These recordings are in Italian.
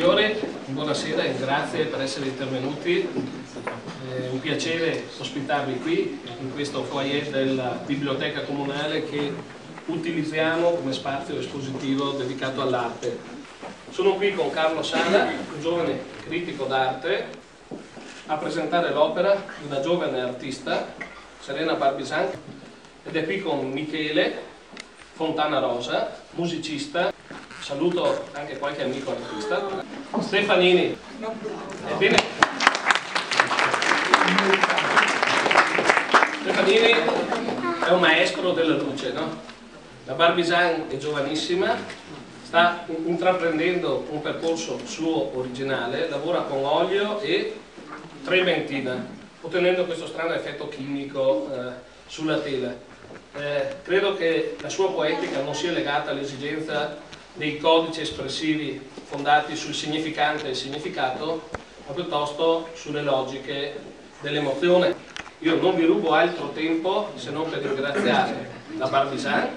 signori, buonasera e grazie per essere intervenuti. È un piacere ospitarvi qui in questo foyer della biblioteca comunale che utilizziamo come spazio espositivo dedicato all'arte. Sono qui con Carlo Sala, un giovane critico d'arte, a presentare l'opera di una giovane artista, Serena Barbisan, ed è qui con Michele Fontana Rosa, musicista. Saluto anche qualche amico artista. Stefanini. Ebbene, Stefanini è un maestro della luce, no? La Barbisan è giovanissima, sta intraprendendo un percorso suo originale, lavora con olio e trementina, ottenendo questo strano effetto chimico sulla tela. Credo che la sua poetica non sia legata all'esigenza dei codici espressivi fondati sul significante e il significato, ma piuttosto sulle logiche dell'emozione. Io non vi rubo altro tempo se non per ringraziare la Barbisan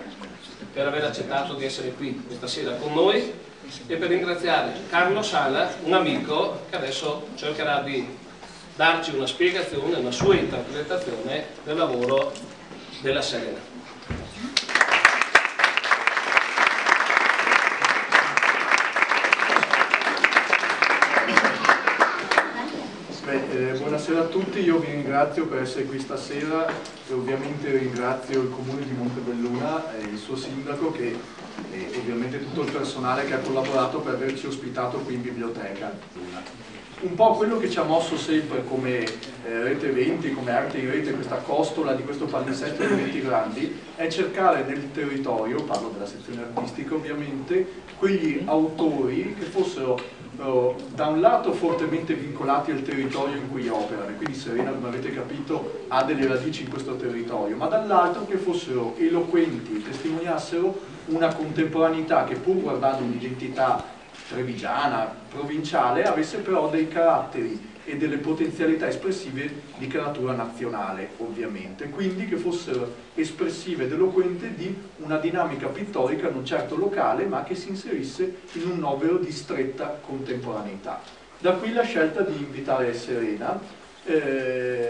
per aver accettato di essere qui questa sera con noi e per ringraziare Carlo Sala, un amico che adesso cercherà di darci una spiegazione, una sua interpretazione del lavoro della Serena. Buonasera a tutti, io vi ringrazio per essere qui stasera e ovviamente ringrazio il Comune di Montebelluna e il suo sindaco e ovviamente tutto il personale che ha collaborato per averci ospitato qui in biblioteca. Un po' quello che ci ha mosso sempre come Rete Eventi, come Arte in Rete, questa costola di questo palinsesto di eventi grandi, è cercare nel territorio, parlo della sezione artistica ovviamente, quegli autori che fossero da un lato fortemente vincolati al territorio in cui operano, quindi Serena, come avete capito, ha delle radici in questo territorio, ma dall'altro che fossero eloquenti, testimoniassero una contemporaneità che pur guardando un'identità trevigiana, provinciale, avesse però dei caratteri e delle potenzialità espressive di caratura nazionale, ovviamente, quindi che fossero espressive ed eloquenti di una dinamica pittorica non certo locale, ma che si inserisse in un novero di stretta contemporaneità. Da qui la scelta di invitare Serena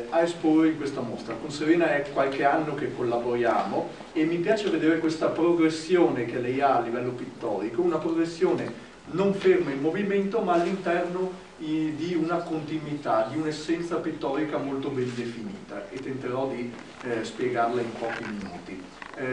a esporre in questa mostra. Con Serena è qualche anno che collaboriamo e mi piace vedere questa progressione che lei ha a livello pittorico, una progressione non ferma in movimento ma all'interno di una continuità, di un'essenza pittorica molto ben definita e tenterò di spiegarla in pochi minuti.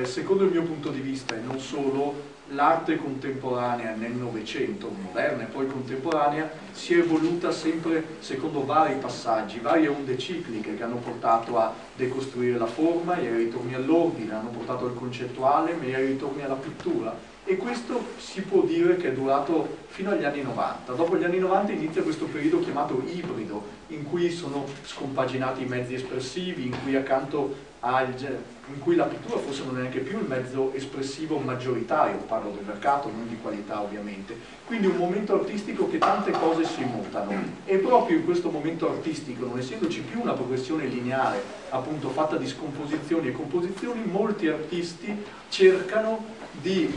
Secondo il mio punto di vista e non solo, l'arte contemporanea nel Novecento, moderna e poi contemporanea, si è evoluta sempre secondo vari passaggi, varie onde cicliche che hanno portato a decostruire la forma e ai ritorni all'ordine, hanno portato al concettuale e ai ritorni alla pittura. E questo si può dire che è durato fino agli anni 90. Dopo gli anni 90 inizia questo periodo chiamato ibrido, in cui sono scompaginati i mezzi espressivi, in cui accanto in cui la pittura forse non è neanche più il mezzo espressivo maggioritario, parlo del mercato, non di qualità ovviamente. Quindi un momento artistico che tante cose si mutano e proprio in questo momento artistico, non essendoci più una progressione lineare, appunto fatta di scomposizioni e composizioni, molti artisti cercano di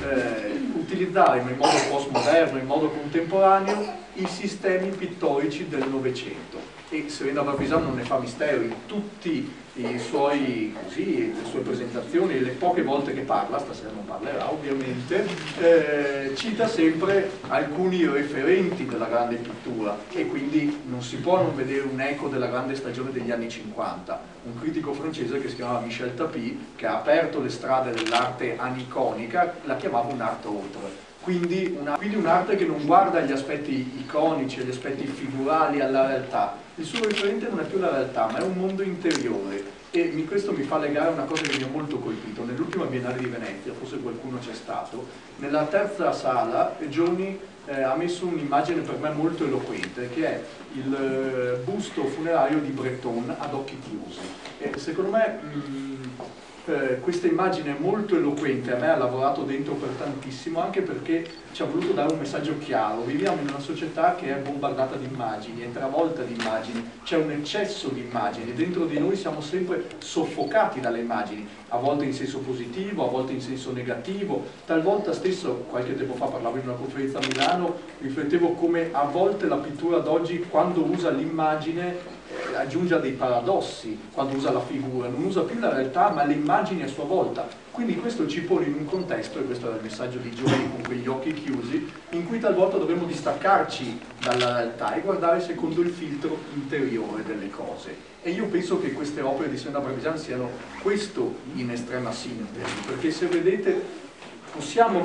utilizzare in modo postmoderno, in modo contemporaneo, i sistemi pittorici del Novecento. E Serena Barbisan non ne fa mistero, in tutti i suoi, le sue presentazioni e le poche volte che parla, stasera non parlerà ovviamente, cita sempre alcuni referenti della grande pittura e quindi non si può non vedere un eco della grande stagione degli anni 50. Un critico francese che si chiamava Michel Tapie, che ha aperto le strade dell'arte aniconica, la chiamava un art autre. Quindi un'arte che non guarda gli aspetti iconici, gli aspetti figurali alla realtà. Il suo riferente non è più la realtà, ma è un mondo interiore. E questo mi fa legare a una cosa che mi ha molto colpito. Nell'ultima Biennale di Venezia, forse qualcuno c'è stato, nella terza sala Giorni ha messo un'immagine per me molto eloquente, che è il busto funerario di Breton ad occhi chiusi. E secondo me questa immagine molto eloquente, a me ha lavorato dentro per tantissimo, anche perché ci ha voluto dare un messaggio chiaro. Viviamo in una società che è bombardata di immagini, è travolta di immagini, c'è un eccesso di immagini, dentro di noi siamo sempre soffocati dalle immagini, a volte in senso positivo, a volte in senso negativo. Talvolta stesso, qualche tempo fa parlavo in una conferenza a Milano, riflettevo come a volte la pittura d'oggi, quando usa l'immagine, aggiunge a dei paradossi, quando usa la figura, non usa più la realtà ma le immagini a sua volta. Quindi questo ci pone in un contesto, e questo era il messaggio di Giovanni con quegli occhi chiusi, in cui talvolta dovremmo distaccarci dalla realtà e guardare secondo il filtro interiore delle cose. E io penso che queste opere di Serena Barbizan siano questo in estrema sintesi, perché se vedete possiamo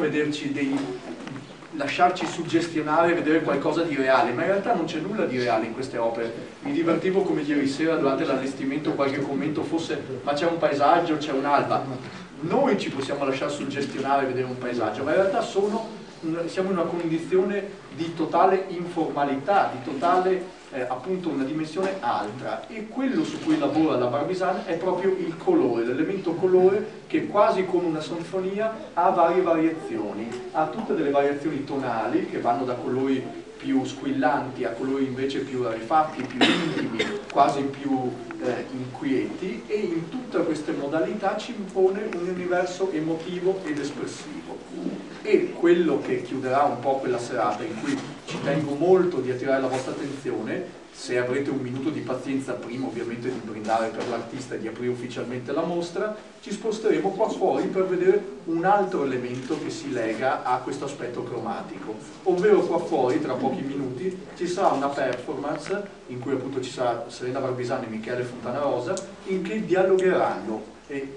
lasciarci suggestionare e vedere qualcosa di reale, ma in realtà non c'è nulla di reale in queste opere. Mi divertivo come ieri sera durante l'allestimento, qualche commento fosse ma c'è un paesaggio, c'è un'alba. Noi ci possiamo lasciare suggestionare e vedere un paesaggio, ma in realtà siamo in una condizione di totale informalità, di totale appunto una dimensione altra, e quello su cui lavora la Barbizan è proprio il colore, l'elemento colore che quasi come una sinfonia ha varie variazioni, ha tutte delle variazioni tonali che vanno da colori più squillanti a colori invece più rarefatti, più intimi, quasi più inquieti, e in tutte queste modalità ci impone un universo emotivo ed espressivo. E quello che chiuderà un po' quella serata, in cui ci tengo molto di attirare la vostra attenzione, se avrete un minuto di pazienza prima ovviamente di brindare per l'artista e di aprire ufficialmente la mostra, ci sposteremo qua fuori per vedere un altro elemento che si lega a questo aspetto cromatico, ovvero qua fuori tra pochi minuti ci sarà una performance in cui appunto ci sarà Serena Barbizan e Michele Fontanarosa, in che dialogheranno. E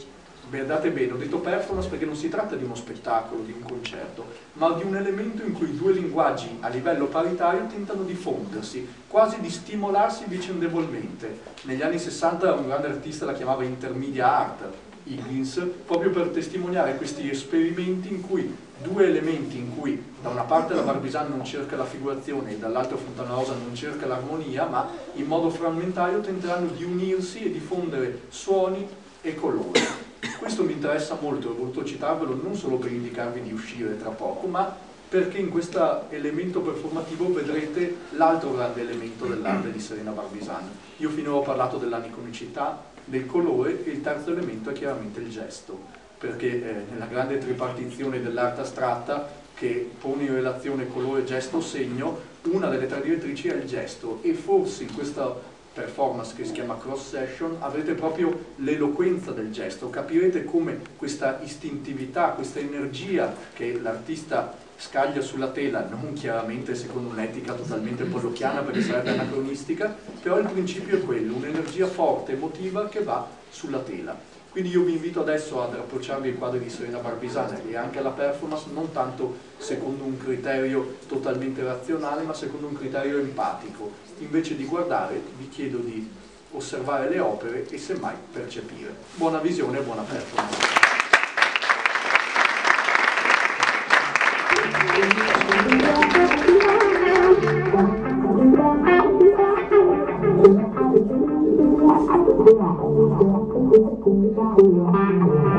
guardate bene, ho detto performance perché non si tratta di uno spettacolo, di un concerto, ma di un elemento in cui due linguaggi a livello paritario tentano di fondersi, quasi di stimolarsi vicendevolmente. Negli anni 60 un grande artista la chiamava intermedia art, Higgins, proprio per testimoniare questi esperimenti in cui due elementi, in cui da una parte la Barbizan non cerca la figurazione e dall'altra Fontanarosa non cerca l'armonia, ma in modo frammentario tenteranno di unirsi e di fondere suoni e colori. Questo mi interessa molto, ho voluto citarvelo non solo per indicarvi di uscire tra poco, ma perché in questo elemento performativo vedrete l'altro grande elemento dell'arte di Serena Barbizan. Io finora ho parlato dell'aniconicità, del colore, e il terzo elemento è chiaramente il gesto, perché nella grande tripartizione dell'arte astratta, che pone in relazione colore, gesto, segno, una delle tre direttrici è il gesto, e forse in questa performance che si chiama cross session avrete proprio l'eloquenza del gesto, capirete come questa istintività, questa energia che l'artista scaglia sulla tela, non chiaramente secondo un'etica totalmente pollocchiana perché sarebbe anacronistica, però il principio è quello, un'energia forte, emotiva che va sulla tela. Quindi io vi invito adesso ad approcciarvi ai quadri di Serena Barbizan e anche alla performance non tanto secondo un criterio totalmente razionale, ma secondo un criterio empatico. Invece di guardare vi chiedo di osservare le opere e semmai percepire. Buona visione e buona performance. Thank you.